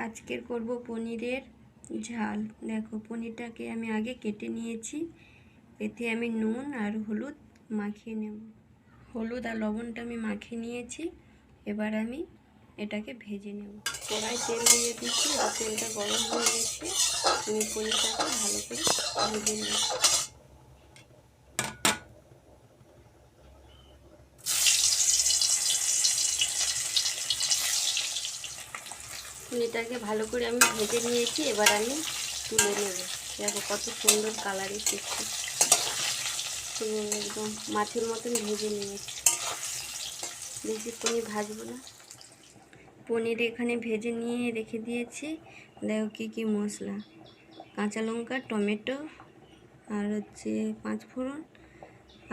আজকের করব পনিরের ঝাল। দেখো পনিরটাকে আমি আগে কেটে নিয়েছি, এতে আমি নুন আর হলুদ মাখিয়ে নেব। হলুদ আর লবণটা আমি মাখিয়ে নিয়েছি, এবার আমি এটাকে ভেজে নেব। কড়াই তেল দিয়ে দিচ্ছি আর তেলটা গরম হয়ে গেছে, আমি পনিরটাকে ভালো করে ভেজে নেব। পনিরটাকে ভালো করে আমি ভেজে নিয়েছি, এবার আমি তুলে নেব। দেখো কত সুন্দর কালার এসেছে, একদম মাছের মতন ভেজে নিয়েছি। বেশি পনির ভাজবো না। পনির এখানে ভেজে নিয়ে রেখে দিয়েছি। দেখো কী কী মশলা, কাঁচা লঙ্কা, টমেটো আর হচ্ছে 5 ফোড়ন,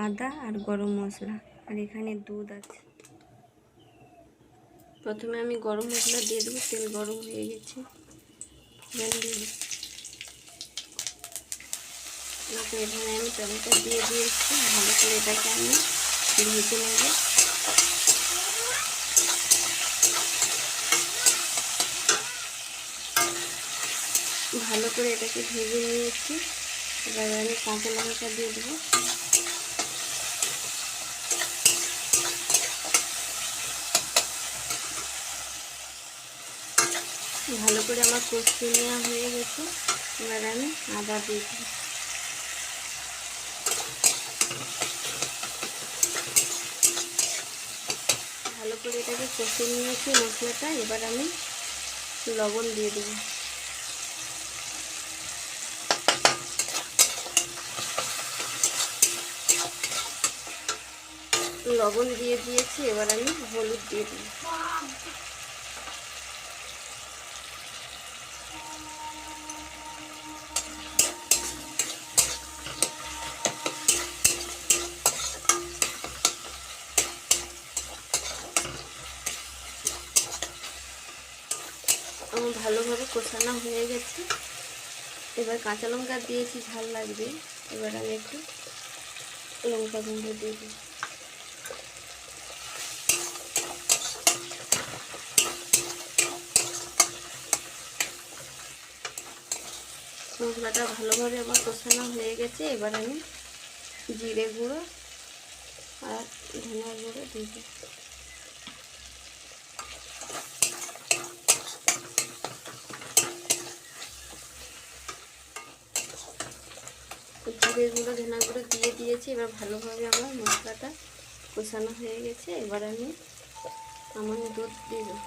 আদা আর গরম মশলা, আর এখানে দুধ আছে। প্রথমে আমি গরম মশলা দিয়ে দেবো। তেল গরম হয়ে গেছে, এখানে আমি টমেটো দিয়ে দিয়েছি। ভালো করে এটাকে আমি ভেজে নেব। ভালো করে এটাকে ভেজে নিয়েছি, এবার আমি কাঁচা লঙ্কা দিয়ে দেবো। ভালো করে আমার কষিয়ে নেওয়া হয়ে গেছে, এবার আমি আদা দিয়ে দেবো। ভালো করে এটাকে কষিয়ে নিয়েছি মশলাটা, এবার আমি লবণ দিয়ে দেবো। লবণ দিয়ে দিয়েছি, এবার আমি হলুদ দিয়ে দেবো। আমার ভালোভাবে কষানো হয়ে গেছে, এবার কাঁচা লঙ্কা দিয়েছি, ঝাল লাগবে। এবার আমি একটু লঙ্কা গুঁড়ো দিয়ে দিই। মশলাটা ভালোভাবে আমার কষানো হয়ে গেছে, এবার আমি জিরে গুঁড়ো আর ধনিয়া গুঁড়ো দিয়ে দিই। জিরে গুঁড়ো ধনিয়া গুঁড়ো দিয়ে দিয়েছি, এবার ভালোভাবে আমার মশলাটা কষানো হয়ে গেছে, এবার আমি আমার দুধ দিয়ে দেবো।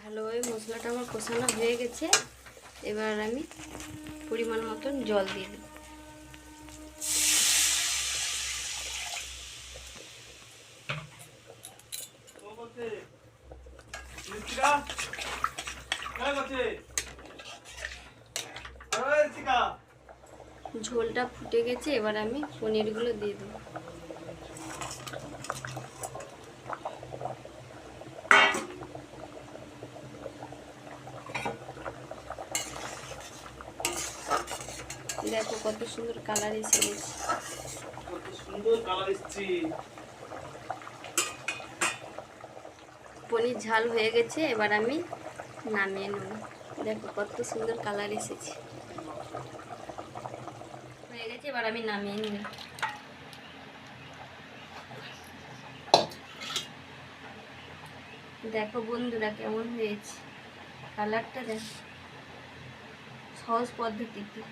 ভালোভাবে মশলাটা আমার কষানো হয়ে গেছে, এবার আমি পরিমাণ মতন জল দিয়ে দেব। ঝোলটা ফুটে গেছে, এবার আমি পনিরগুলো দিয়ে দেবো। দেখো কত সুন্দর কালার এসে গেছে, কত সুন্দর কালার এসেছে। পনির ঝাল হয়ে গেছে, এবার আমি নামিয়ে নেব। দেখো কত সুন্দর কালার এসেছে, হয়ে গেছে, এবার আমি নামিয়ে নেব। দেখো বন্ধুরা কেমন হয়েছে, কালারটা দেখো। সহজ পদ্ধতিতে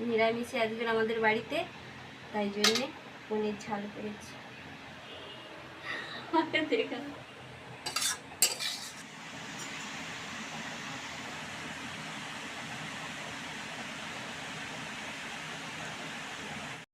নিরামিষে আজকের আমাদের বাড়িতে, তাই জন্যে পনির ঝাল করেছি। দেখা